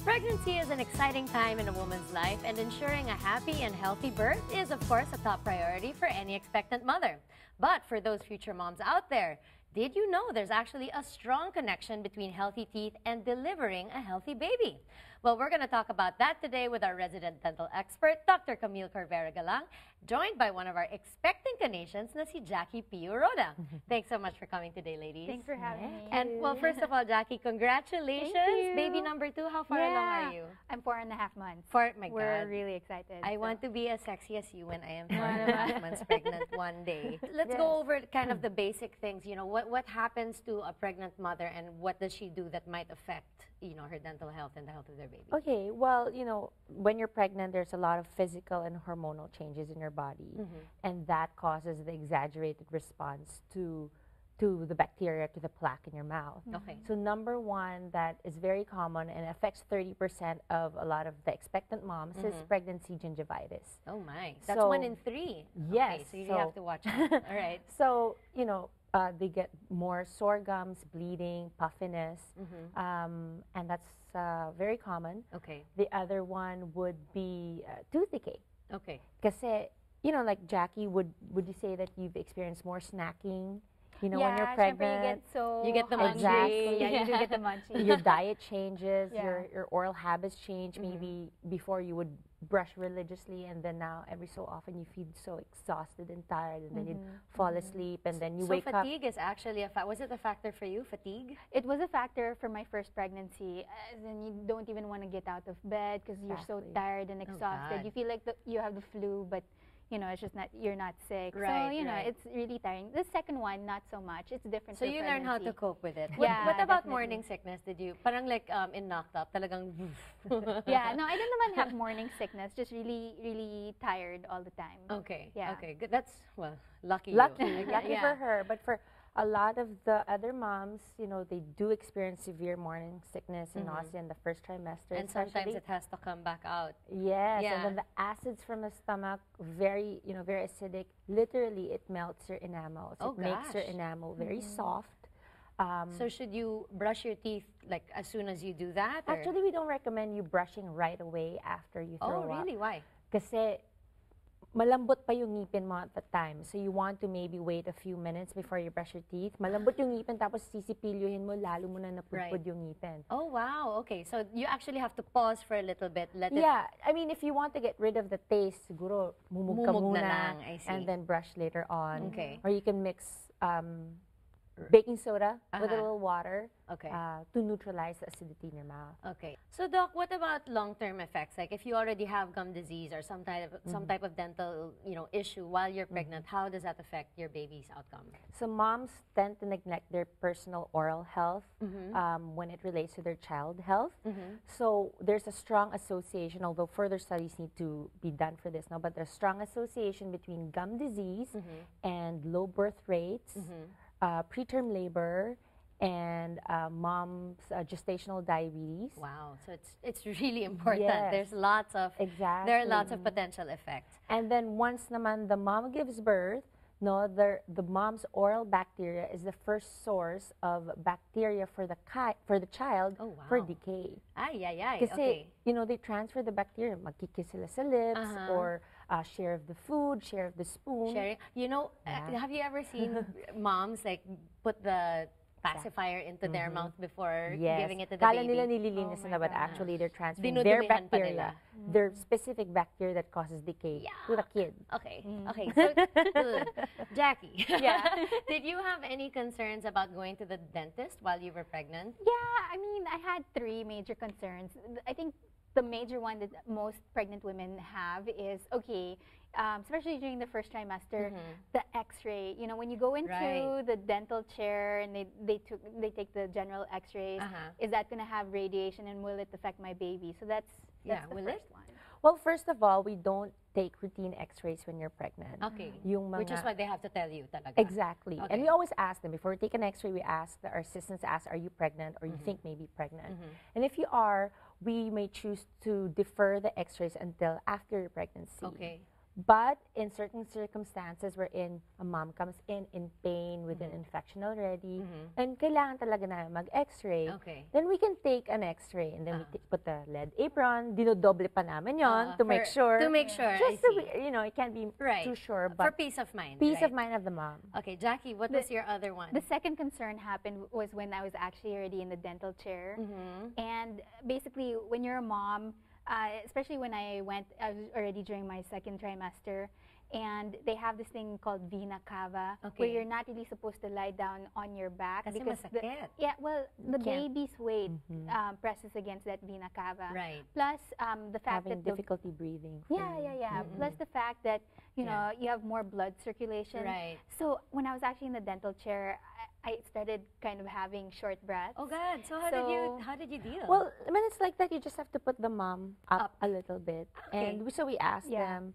Pregnancy is an exciting time in a woman's life, and ensuring a happy and healthy birth is, of course, a top priority for any expectant mother. But for those future moms out there, did you know there's actually a strong connection between healthy teeth and delivering a healthy baby? Well, we're going to talk about that today with our resident dental expert, Dr. Camille Corvera-Galang, joined by one of our Expectant nations, na si Jacquelyn Pio Roda. Thanks so much for coming today, ladies. Thanks for having me. And well, first of all, Jackie, congratulations. Baby number 2, how far along are you? I'm 4.5 months. My God. We're really excited. I want to be as sexy as you when I am 4.5 months pregnant one day. Let's go over kind of the basic things. You know, what happens to a pregnant mother and what does she do that might affect, you know, her dental health and the health of their baby? Okay, well, you know, when you're pregnant, there's a lot of physical and hormonal changes in your body, and that causes the exaggerated response to the bacteria, to the plaque in your mouth. Okay. So number one that is very common and affects 30% of a lot of the expectant moms is pregnancy gingivitis. Oh my, that's So- 1 in 3. Yes, Okay, so you so- have to watch out. All right. So, you know, they get more sore gums, bleeding, puffiness, and that's very common. Okay. The other one would be tooth decay. Okay. Kasi, you know, like Jackie, would you say that you've experienced more snacking? You know, yeah, when you're syempre pregnant, You get the hungry. Exactly. Yeah, you do get the munchies. your diet changes, Yeah. your oral habits change. Maybe before you would brush religiously, and then now every so often you feel so exhausted and tired, and then you'd fall asleep, and then you so wake up. fatigue is actually was it a factor for you, fatigue? It was a factor for my first pregnancy. As in, you don't even want to get out of bed because you're so Exactly. tired and exhausted. God. You feel like you have the flu, but you know, it's just not, you're not sick. Right, so, you know, right. it's really tiring. The second one, not so much. It's different So for you learn how to pregnancy. cope with it. Yeah, What about definitely. morning sickness? Did you, parang like in knocked up, talagang Yeah, no, I don't naman have morning sickness. Just really, really tired all the time. Okay. Yeah. Okay. Good. That's lucky. Lucky, You. lucky Yeah. for her. But for a lot of the other moms, you know, they do experience severe morning sickness and nausea in the first trimester. And sometimes especially. it has to come back out. Yes, Yeah. and then the acids from the stomach, very, you know, very acidic. Literally, it melts your enamels. Oh, it makes your gosh. enamel very soft. So should you brush your teeth like as soon as you do that? Or? Actually, we don't recommend you brushing right away after you throw oh up. really? Why? Kasi malambot pa yung ngipin mo at the time. So you want to maybe wait a few minutes before you brush your teeth. Malambot yung ngipin, tapos sisipilyohin mo, lalo mo na napudpud yung ngipin. Oh wow. Okay. So you actually have to pause for a little bit. Let it. Yeah, I mean, if you want to get rid of the taste, siguro mumug ka Mumug na muna, lang, I see. and then brush later on. Okay. Or you can mix baking soda with a Uh-huh. little water Okay. to neutralize the acidity in your mouth. Okay. So Doc, what about long-term effects? Like if you already have gum disease or some type of dental, you know, issue while you're pregnant, how does that affect your baby's outcome? So moms tend to neglect their personal oral health when it relates to their child health. So there's a strong association, although further studies need to be done for this now, but there's a strong association between gum disease and low birth rates, preterm labor, and mom's gestational diabetes. Wow. So it's really important. Yes. There's lots of Exactly. there are lots of potential effects. And then once naman the mom gives birth, no, the mom's oral bacteria is the first source of bacteria for the child Oh, wow. for decay. Ay, ay, ay. Kasi, Okay. you know, they transfer the bacteria. Magkikis sila sa lips or share of the food, share of the spoon. Sharing. You know, have you ever seen moms like put the pacifier into their mouth before Yes. giving it to the Kala baby? nila nililinis Oh nila, my but actually they're transferring Dinudumihan their pa nila. bacteria, their specific bacteria that causes decay to the kid. Okay. Okay. So, Jackie. Yeah. Did you have any concerns about going to the dentist while you were pregnant? Yeah, I mean, I had 3 major concerns. I think the major one that most pregnant women have is, okay, especially during the first trimester, the x-ray. You know, when you go into Right. the dental chair and they take the general x-rays, is that going to have radiation and will it affect my baby? So that's Yeah, the will first it? one. Well, first of all, we don't take routine x-rays when you're pregnant. Okay. Yung Which is mga- what they have to tell you talaga. Exactly. Okay. And we always ask them, before we take an x-ray, we ask, our assistants ask, are you pregnant or you think maybe pregnant? And if you are, we may choose to defer the x-rays until after your pregnancy. Okay. But in certain circumstances wherein a mom comes in pain with an infection already, and kailangan talaga na mag-x-ray, Okay. then we can take an x-ray and then we put the lead apron, dinodoble pa namin yon to make sure. To make sure, Just I to, see. you know, it can't be Right. too sure, For but peace of mind. peace right? of mind of the mom. Okay, Jackie, what was your other one? The second concern happened was when I was actually already in the dental chair. And basically, when you're a mom, especially when I was already during my second trimester, and they have this thing called vena cava, where Okay. you're not really supposed to lie down on your back. Kasi because masakit. the can't. baby's weight presses against that vena cava. Right. Plus, the fact Having that difficulty breathing. Plus the fact that you know you have more blood circulation. Right. So when I was actually in the dental chair, I started kind of having short breaths. Oh God! So how did you deal? Well, when it's like that, you just have to put the mom up a little bit. Okay. And so we asked them,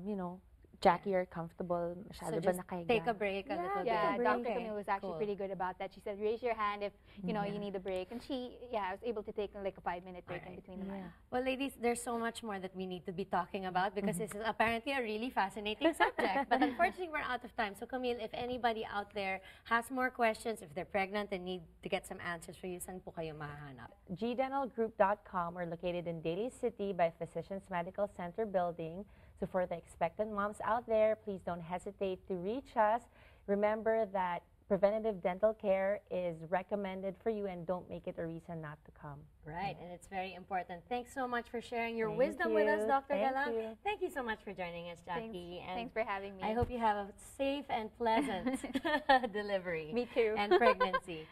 you know, Jackie, you're comfortable? Masyado ba just nakahiga? take a break a little Yeah, bit. Dr. Okay. Camille was actually Cool. pretty good about that. She said, raise your hand if you know you need a break. And I was able to take like a 5-minute break in between the lines. Well, ladies, there's so much more that we need to be talking about because this is apparently a really fascinating subject. But unfortunately, we're out of time. So, Camille, if anybody out there has more questions, if they're pregnant and need to get some answers for you, saan po kayo mahahanap? gdentalgroup.com. We're located in Daly City by Physicians Medical Center building. So for the expectant moms out there, please don't hesitate to reach us. Remember that preventative dental care is recommended for you, and don't make it a reason not to come. Right, and it's very important. Thanks so much for sharing your Thank wisdom with us, you. Dr. Thank Galang. you. Thank you so much for joining us, Jackie. Thanks for having me. I hope you have a safe and pleasant delivery. Me too. And pregnancy.